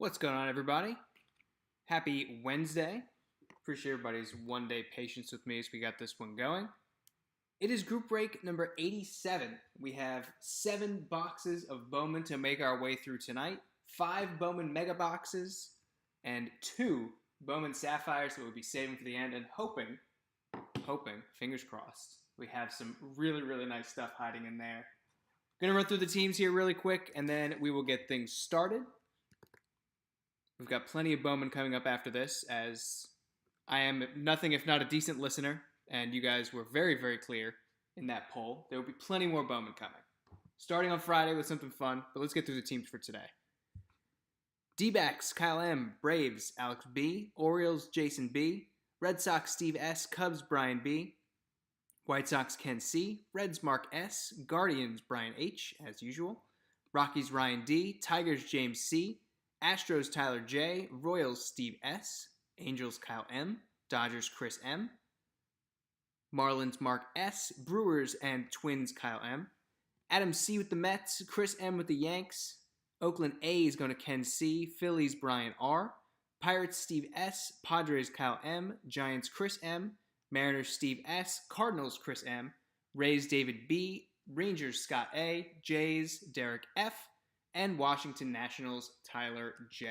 What's going on, everybody? Happy Wednesday. Appreciate everybody's one-day patience with me as we got this one going. It is group break number 87. We have 7 boxes of Bowman to make our way through tonight, 5 Bowman Mega Boxes, and 2 Bowman Sapphires that we'll be saving for the end and hoping, fingers crossed, we have some really nice stuff hiding in there. Gonna run through the teams here really quick, and then we will get things started. We've got plenty of Bowman coming up after this, as I am nothing if not a decent listener, and you guys were very clear in that poll. There will be plenty more Bowman coming. Starting on Friday with something fun, but let's get through the teams for today. D-backs, Kyle M, Braves, Alex B, Orioles, Jason B, Red Sox, Steve S, Cubs, Brian B, White Sox, Ken C, Reds, Mark S, Guardians, Brian H, as usual, Rockies, Ryan D, Tigers, James C, Astros, Tyler J, Royals, Steve S, Angels, Kyle M, Dodgers, Chris M, Marlins, Mark S, Brewers and Twins, Kyle M, Adam C with the Mets, Chris M with the Yanks, Oakland A is going to Ken C, Phillies, Brian R, Pirates, Steve S, Padres, Kyle M, Giants, Chris M, Mariners, Steve S, Cardinals, Chris M, Rays, David B, Rangers, Scott A, Jays, Derek F, and Washington Nationals, Tyler J.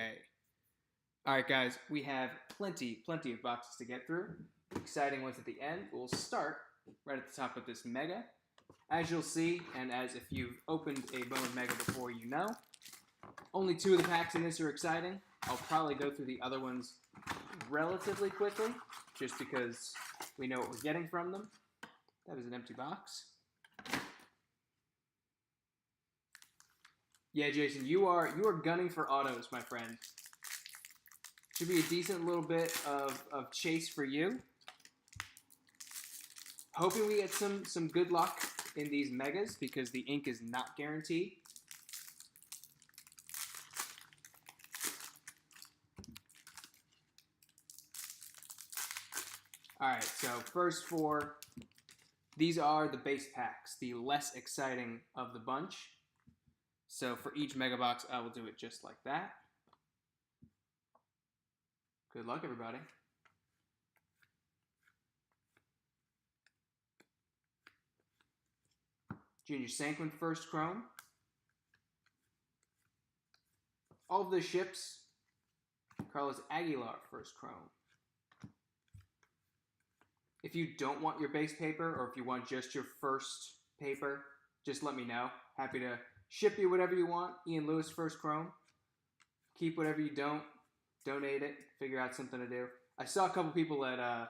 All right, guys, we have plenty of boxes to get through. Exciting ones at the end. We'll start right at the top of this Mega. As you'll see, and as if you've opened a Bowman Mega before, you know, only 2 of the packs in this are exciting. I'll probably go through the other ones relatively quickly, just because we know what we're getting from them. That is an empty box. Yeah, Jason, you are gunning for autos, my friend. Should be a decent little bit of chase for you. Hoping we get some good luck in these megas because the ink is not guaranteed. All right, so first 4. These are the base packs, the less exciting of the bunch. So for each Mega Box, I will do it just like that. Good luck, everybody. Junior Sanquin, first Chrome. All of the ships. Carlos Aguilar, first Chrome. If you don't want your base paper, or if you want just your first paper, just let me know. Happy to ship you whatever you want. Ian Lewis, first Chrome. Keep whatever you don't. Donate it. Figure out something to do. I saw a couple people at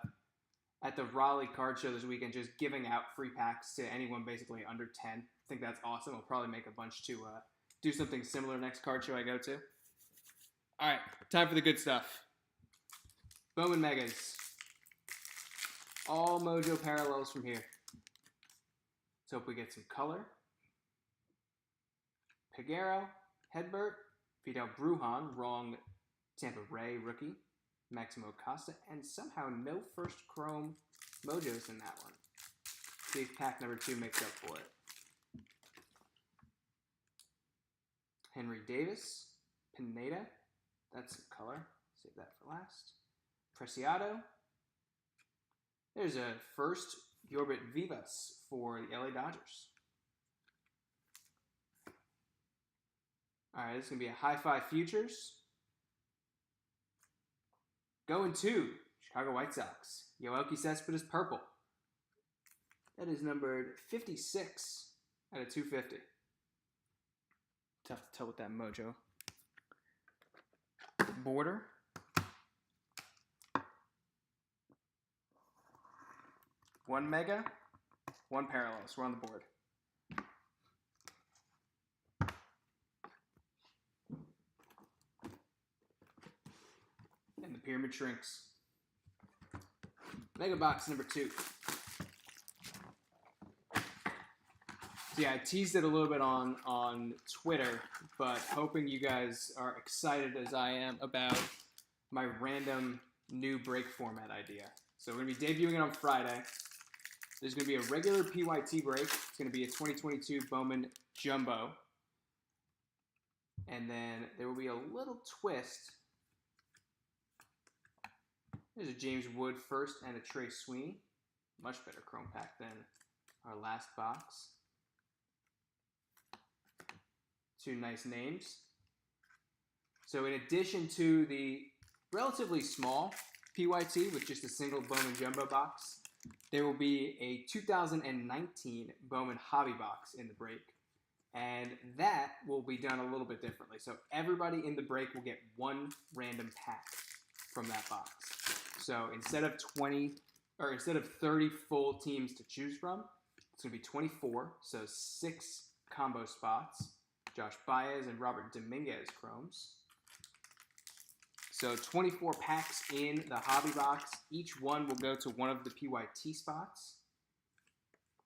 the Raleigh card show this weekend just giving out free packs to anyone basically under 10. I think that's awesome. I'll probably make a bunch to do something similar next card show I go to. All right, time for the good stuff. Bowman Megas. All Mojo parallels from here. Let's hope we get some color. Peguero, Hedbert, Fidel Brujan, wrong Tampa Ray rookie, Maximo Costa, and somehow no first Chrome Mojos in that one. See if pack number 2 makes up for it. Henry Davis, Pineda, that's some color. Save that for last. Preciado. There's a first Yorbit Vivas for the LA Dodgers. All right, this is going to be a high-five futures. Going to Chicago White Sox. Yoelqui Cespedes purple. That is numbered 56 out of 250. Tough to tell with that mojo. Border. One Mega, 1 parallel. So we're on the board. And the pyramid shrinks. Mega Box number 2. So yeah, I teased it a little bit on Twitter, but hoping you guys are excited as I am about my random new break format idea. So we're going to be debuting it on Friday. There's going to be a regular PYT break. It's going to be a 2022 Bowman Jumbo. And then there will be a little twist. There's a James Wood first and a Trey Sweeney. Much better chrome pack than our last box. Two nice names. So in addition to the relatively small PYT with just a single Bowman Jumbo box, there will be a 2019 Bowman Hobby Box in the break. And that will be done a little bit differently. So everybody in the break will get one random pack from that box. So instead of 30 full teams to choose from, it's going to be 24. So 6 combo spots. Josh Baez and Robert Dominguez chromes. So 24 packs in the hobby box. Each one will go to one of the PYT spots.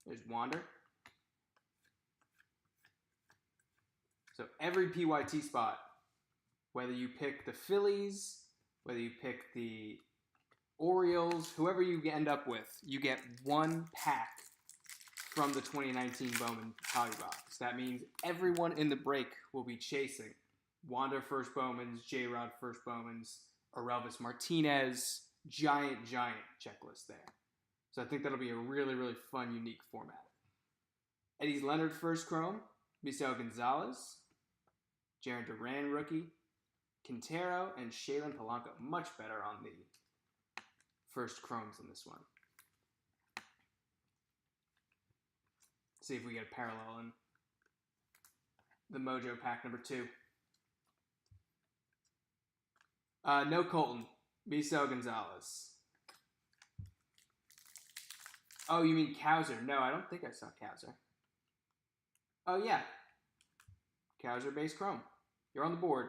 There's Wander. So every PYT spot, whether you pick the Phillies, whether you pick the Orioles, whoever you end up with, you get one pack from the 2019 Bowman Hobby Box. That means everyone in the break will be chasing Wander first Bowmans, J-Rod first Bowmans, Orelvis Martinez, giant checklist there. So I think that'll be a really, really fun, unique format. Eddie's Leonard first chrome, Misael Gonzalez, Jarren Duran rookie, Quintero, and Shaylin Polanco. Much better on the first chromes in this one. See if we get a parallel in the Mojo pack number 2. No Colton. Misael Gonzalez. Oh, you mean Kowser? No, I don't think I saw Kowser. Oh, yeah. Kowser base chrome. You're on the board.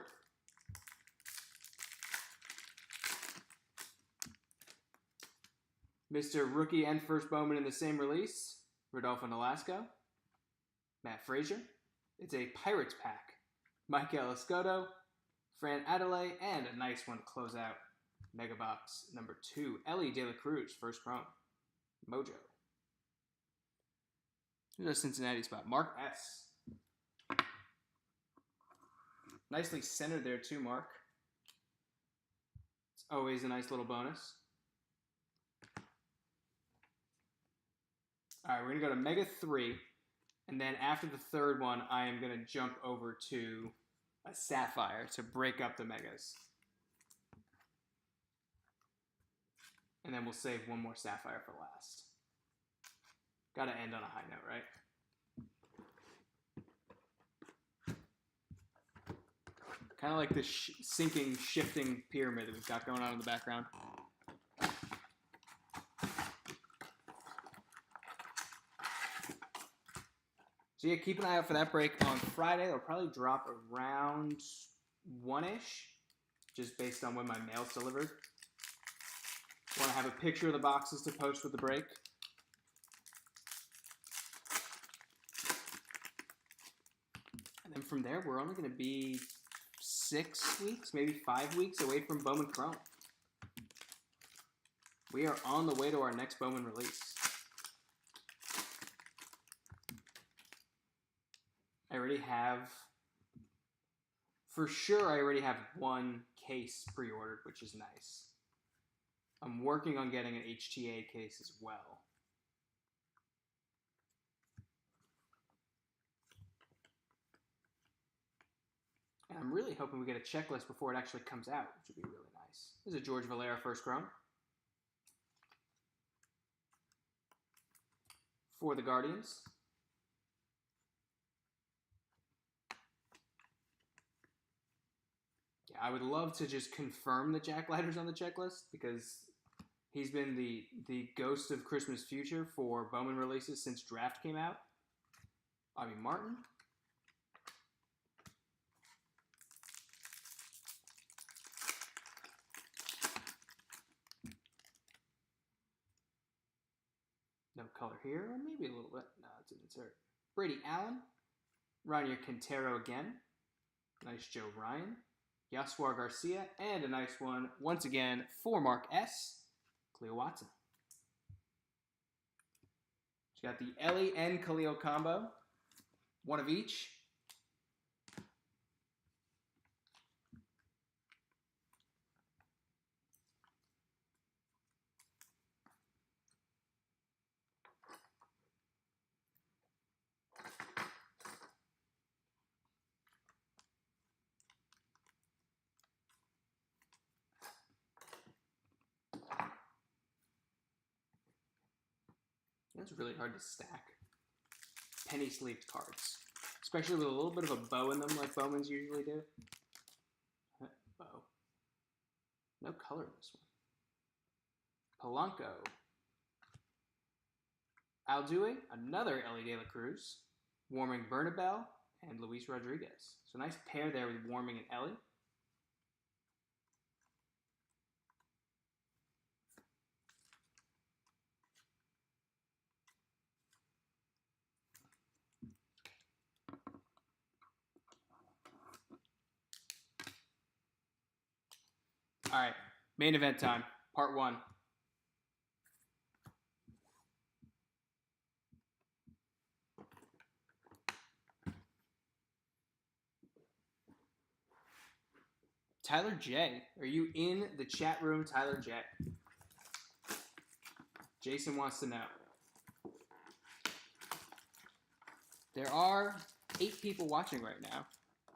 Mr. Rookie and first Bowman in the same release. Rodolfo Nolasco. Matt Frazier. It's a Pirates pack. Michael Escoto. Fran Adelaide, and a nice one to close out Mega Box number 2. Ellie De La Cruz, first chrome. Mojo. Here's a Cincinnati spot. Mark S. Nicely centered there too, Mark. It's always a nice little bonus. All right, we're going to go to Mega 3. And then after the third one, I am going to jump over to a Sapphire to break up the Megas. And then we'll save one more Sapphire for last. Got to end on a high note, right? Kind of like this sinking, shifting pyramid that we've got going on in the background. So yeah, keep an eye out for that break on Friday. It'll probably drop around 1-ish, just based on when my mail's delivered. Want to have a picture of the boxes to post with the break. And then from there, we're only going to be 6 weeks, maybe 5 weeks away from Bowman Chrome. We are on the way to our next Bowman release. I already have, for sure, I already have one case pre-ordered, which is nice. I'm working on getting an HTA case as well. And I'm really hoping we get a checklist before it actually comes out, which would be really nice. This is a George Valera first chrome. For the Guardians. Yeah, I would love to just confirm that Jack Leiter's on the checklist because he's been the ghost of Christmas future for Bowman releases since Draft came out. Bobby Martin. No color here, or maybe a little bit. No, it's an insert. Brady Allen. Ranier Quintero again. Nice Joe Ryan. Yasuar Garcia. And a nice one, once again, for Mark S. Cleo Watson. She's got the Ellie and Khalil combo. One of each. That's really hard to stack. Penny sleeved cards. Especially with a little bit of a bow in them like Bowmans usually do. Bow. No color in this one. Polanco. Alduve, another Ellie De La Cruz. Warming Bernabel and Luis Rodriguez. So nice pair there with Warming and Ellie. All right, main event time, part 1. Tyler J. Are you in the chat room, Tyler J? Jason wants to know. There are 8 people watching right now,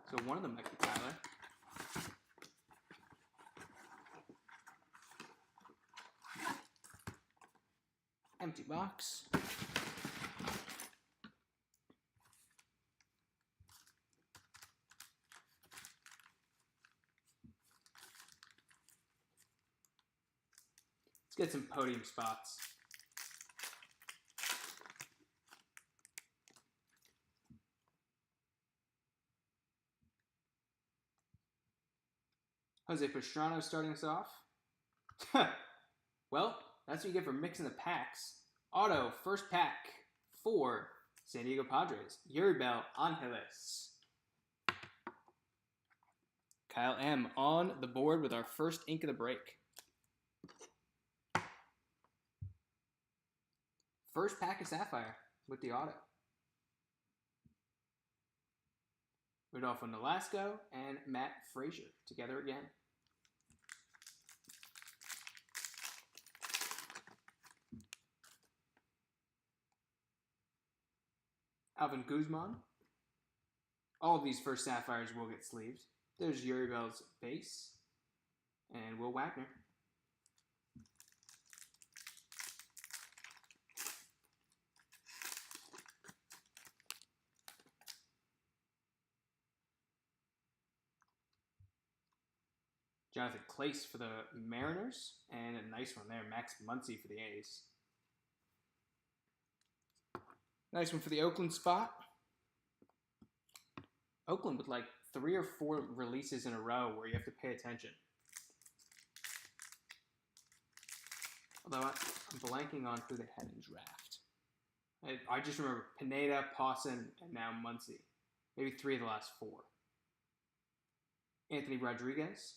so one of them might be Tyler. Empty box. Let's get some podium spots. Jose Pastrano starting us off. Well, that's what you get for mixing the packs. Auto, first pack for San Diego Padres. Yuribel Angeles. Kyle M. on the board with our first ink of the break. First pack of Sapphire with the auto. Rodolfo Nolasco and Matt Frazier together again. Alvin Guzman. All of these first Sapphires will get sleeved. There's Yuribel's base and Will Wagner. Jonathan Clace for the Mariners, and a nice one there, Max Muncy for the A's. Nice one for the Oakland spot. Oakland with like 3 or 4 releases in a row where you have to pay attention. Although I'm blanking on who they had in draft. I just remember Pineda, Pawson, and now Muncy. Maybe 3 of the last 4. Anthony Rodriguez.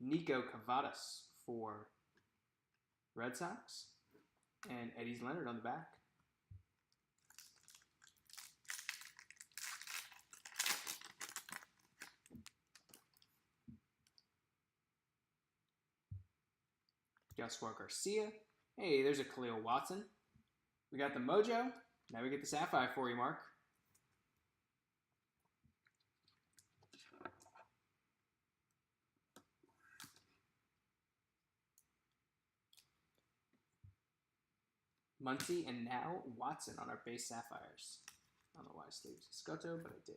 Nico Cavadas for Red Sox. And Eddie's Leonard on the back. Joshua Garcia. Hey, there's a Khalil Watson. We got the Mojo. Now we get the Sapphire for you, Mark. Muncy and now Watson on our base Sapphires. I don't know why I sleeved Scotto, but I did.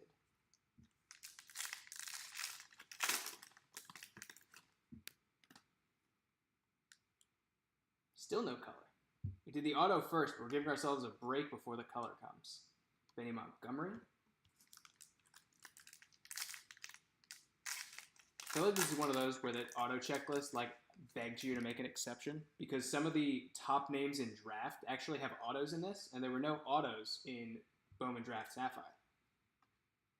Still no color. We did the auto first, but we're giving ourselves a break before the color comes. Benny Montgomery. I feel like this is one of those where the auto checklist like begs you to make an exception, because some of the top names in draft actually have autos in this, and there were no autos in Bowman Draft Sapphire.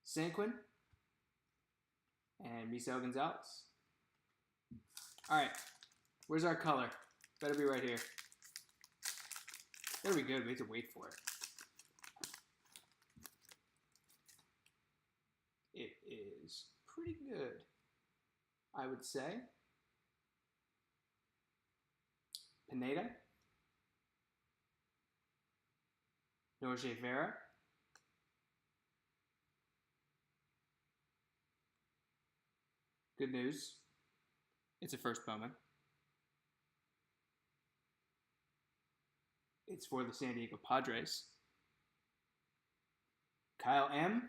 Sanquin and Misael Gonzalez. All right, where's our color? Better be right here. Better be good. We have to wait for it. It is pretty good, I would say. Pineda. Norge Vera. Good news. It's a first Bowman. It's for the San Diego Padres. Kyle M.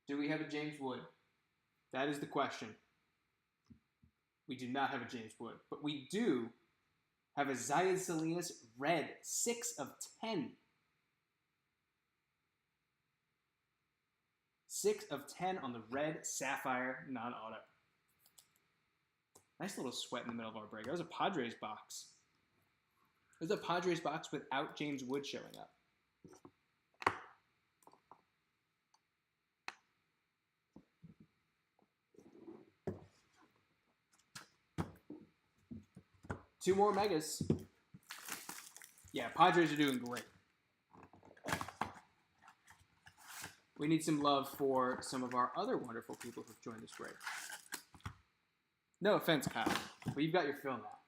Do we have a James Wood? That is the question. We do not have a James Wood, but we do have a Zayed Salinas red, 6 of 10. 6 of 10 on the red Sapphire non-auto. Nice little sweat in the middle of our break. That was a Padres box. It was a Padres box without James Wood showing up. Two more megas. Yeah, Padres are doing great. We need some love for some of our other wonderful people who've joined this break. No offense, Kyle, but you've got your fill now.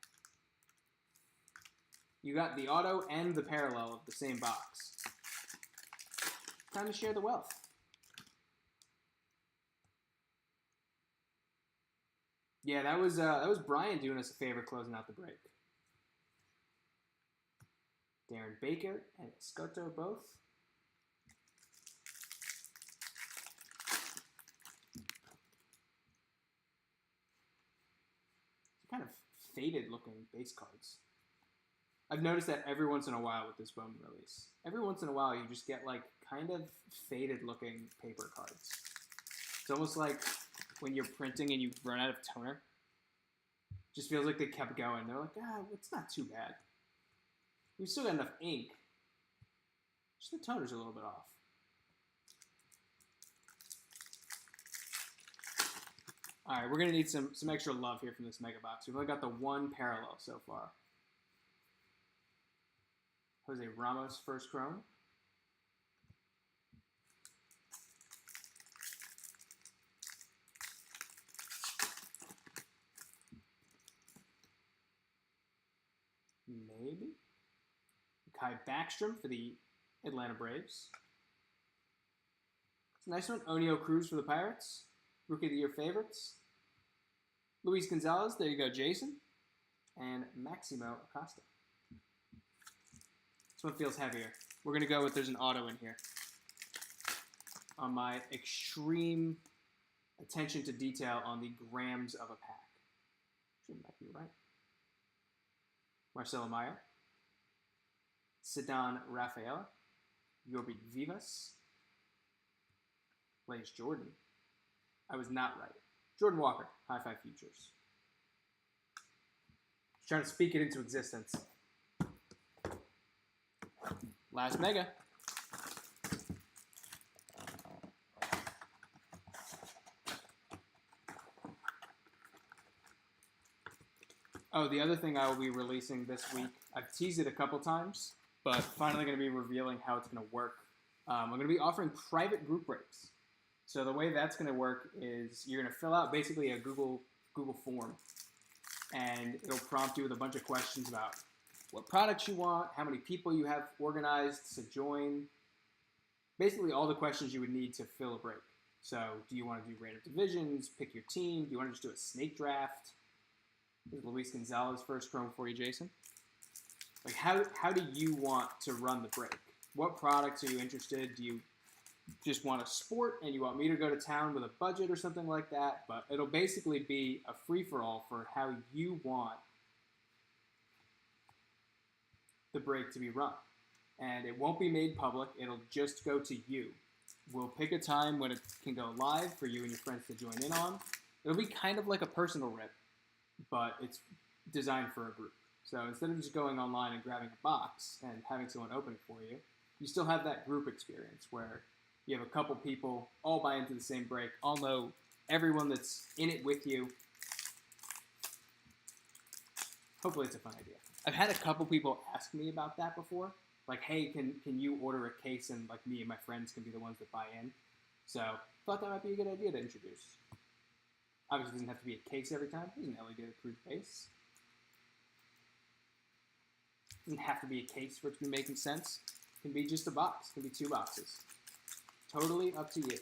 You got the auto and the parallel of the same box. Time to share the wealth. Yeah, that was Brian doing us a favor closing out the break. Darren Baker and Escoto both. Kind of faded looking base cards. I've noticed that every once in a while with this Bowman release. Every once in a while you just get like kind of faded looking paper cards. It's almost like when you're printing and you run out of toner. Just feels like they kept going. They're like, it's not too bad. We've still got enough ink. Just the toner's a little bit off. All right, we're going to need some extra love here from this mega box. We've only got the one parallel so far. Jose Ramos, first chrome. Maybe. Kai Backstrom for the Atlanta Braves. It's a nice one. Oneil Cruz for the Pirates. Rookie of the Year favorites. Luis Gonzalez, there you go, Jason. And Maximo Acosta. This one feels heavier. We're going to go with there's an auto in here. On my extreme attention to detail on the grams of a pack. Shouldn't that be right? Marcelo Meyer. Ceddanne Rafaela. Yorby Vivas. Blaze Jordan. I was not right. Jordan Walker, High Five Futures. Just trying to speak it into existence. Last mega. Oh, the other thing I will be releasing this week, I've teased it a couple times, but finally going to be revealing how it's going to work. I'm going to be offering private group breaks. So the way that's going to work is you're going to fill out basically a Google form, and it'll prompt you with a bunch of questions about what products you want, how many people you have organized to join, basically all the questions you would need to fill a break. So do you want to do random divisions, pick your team, do you want to just do a snake draft? Here's Luis Gonzalez first chrome for you, Jason. Like how do you want to run the break? What products are you interested? Do you just want a sport and you want me to go to town with a budget or something like that? But it'll basically be a free-for-all for how you want the break to be run. And it won't be made public. It'll just go to you. We'll pick a time when it can go live for you and your friends to join in on. It'll be kind of like a personal rip, but it's designed for a group. So instead of just going online and grabbing a box and having someone open it for you, you still have that group experience where you have a couple people all buy into the same break, all know everyone that's in it with you. Hopefully it's a fun idea. I've had a couple people ask me about that before. Like, hey, can you order a case and like me and my friends can be the ones that buy in? So thought that might be a good idea to introduce. Obviously it doesn't have to be a case every time. There's an LED approved base. It doesn't have to be a case for it to be making sense. It can be just a box. It can be two boxes. Totally up to you.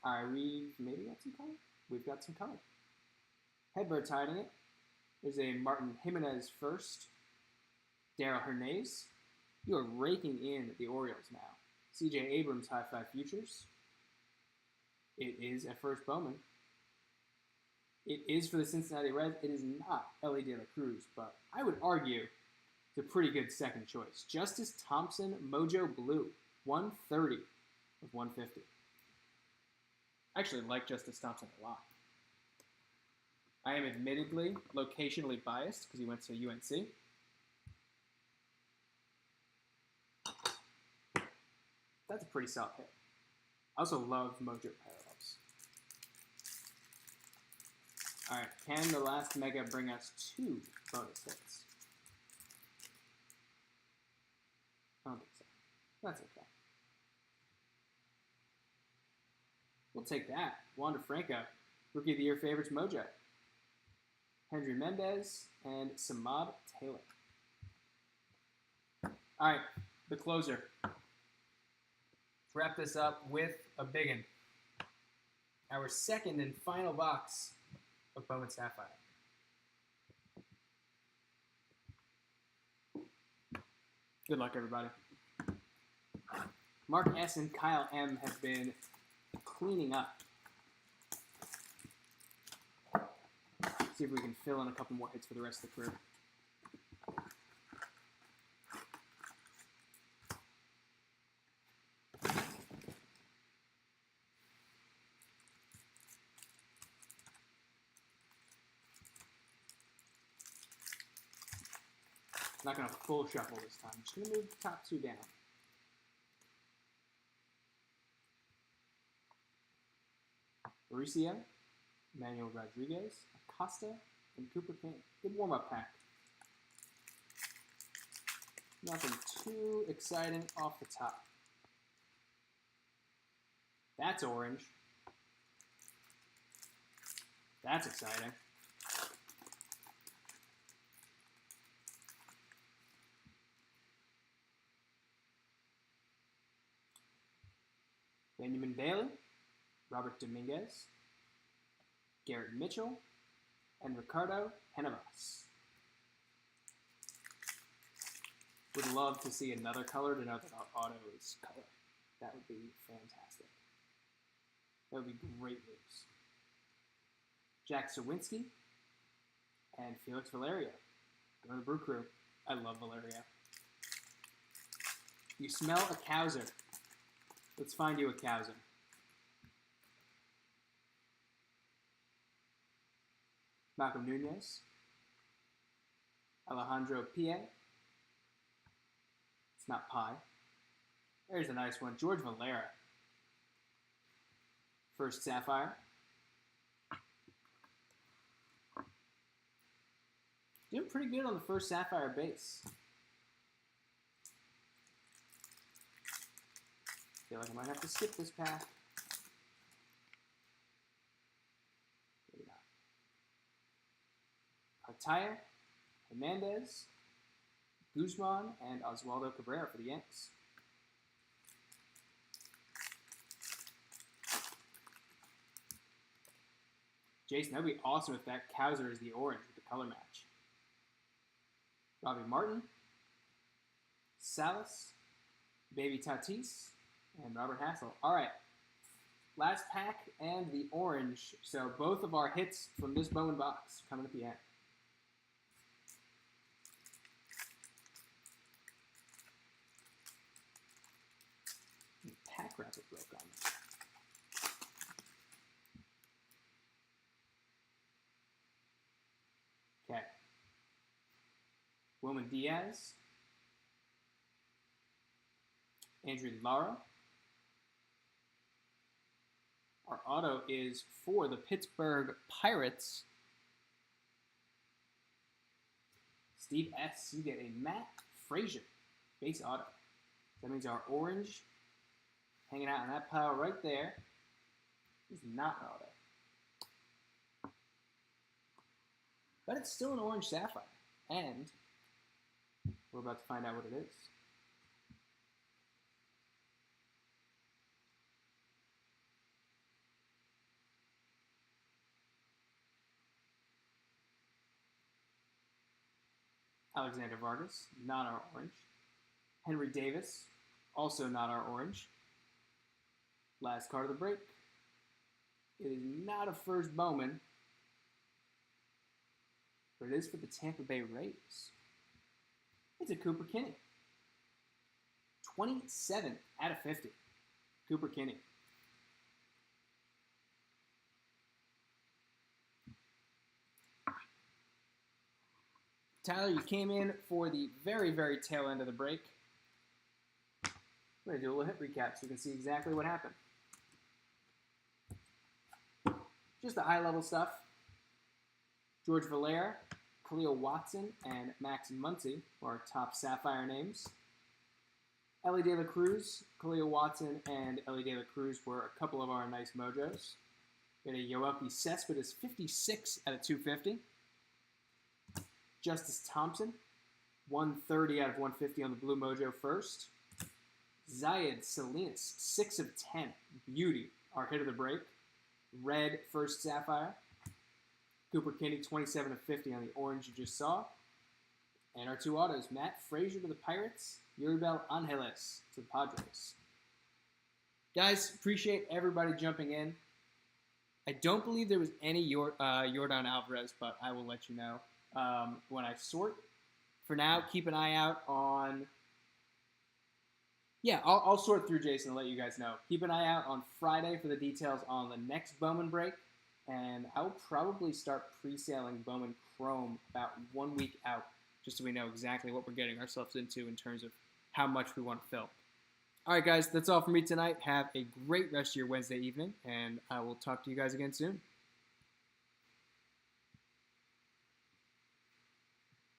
All right, we've maybe got some color. We've got some color. Headbird's hiding it. There's a Martin Jimenez first. Daryl Hernandez. You are raking in the Orioles now. C.J. Abrams High Five Futures. It is a first Bowman. It is for the Cincinnati Reds. It is not Ellie De La Cruz, but I would argue it's a pretty good second choice. Justice Thompson Mojo Blue. 130 of 150. I actually like Justice Thompson a lot. I am admittedly locationally biased because he went to UNC. That's a pretty solid hit. I also love Mojo parallels. All right, can the last Mega bring us 2 bonus hits? I don't think so. That's okay. We'll take that. Wander Franco, Rookie of the Year favorites Mojo. Henry Mendez and Samad Taylor. All right, the closer. Let's wrap this up with a biggin. Our second and final box of Bowman Sapphire. Good luck, everybody. Mark S. and Kyle M. have been cleaning up. See if we can fill in a couple more hits for the rest of the crew. I'm not going to full shuffle this time. I'm just going to move the top 2 down. Mauricio, Manuel Rodriguez, Acosta, and Cooper King. Good warm-up pack. Nothing too exciting off the top. That's orange. That's exciting. Benjamin Bailey, Robert Dominguez, Garrett Mitchell, and Ricardo Henavas. Would love to see another color to know that our auto is color. That would be fantastic. That would be great news. Jack Sawinski and Felix Valerio. Go to the Brew Crew. I love Valerio. You smell a Cowser. Let's find you a Cowser. Malcolm Nunez. Alejandro Pie. It's not Pie. There's a nice one. George Valera. First Sapphire. Doing pretty good on the first Sapphire base. Feel like I might have to skip this pack. Maybe not. Artaya, Hernandez, Guzman, and Oswaldo Cabrera for the Yanks. Jason, that would be awesome if that Cowser is the orange with the color match. Robbie Martin, Salas, Baby Tatis, and Robert Hassel. All right, last pack and the orange. So both of our hits from this Bowman box coming at the end. The pack wrapper broke on me. Okay. Wilman Diaz, Andrew Lara. Our auto is for the Pittsburgh Pirates. Steve S., you get a Matt Frazier base auto. That means our orange hanging out in that pile right there is not an auto. But it's still an orange Sapphire. And we're about to find out what it is. Alexander Vargas, not our orange. Henry Davis, also not our orange. Last card of the break. It is not a first Bowman, but it is for the Tampa Bay Rays. It's a Cooper Kinney. 27 out of 50. Cooper Kinney. Tyler, you came in for the very, very tail end of the break. We're going to do a little hit recap so you can see exactly what happened. Just the high-level stuff. George Valera, Khalil Watson, and Max Muncy were our top Sapphire names. Ellie De La Cruz, Khalil Watson, and Ellie De La Cruz were a couple of our nice mojos. We had a Yoelqui Cespedes 56 out of 250. Justice Thompson, 130 out of 150 on the Blue Mojo first. Zayed Salinas, 6 of 10. Beauty, our hit of the break. Red first Sapphire. Cooper Kinney, 27 of 50 on the orange you just saw. And our two autos, Matt Frazier to the Pirates, Yuribel Angeles to the Padres. Guys, appreciate everybody jumping in. I don't believe there was any Yordan Alvarez, but I will let you know when I sort. For now, keep an eye out on... Yeah, I'll sort through Jason and let you guys know. Keep an eye out on Friday for the details on the next Bowman break. And I'll probably start pre-sailing Bowman Chrome about 1 week out, just so we know exactly what we're getting ourselves into in terms of how much we want to fill. All right, guys, that's all for me tonight. Have a great rest of your Wednesday evening, and I will talk to you guys again soon.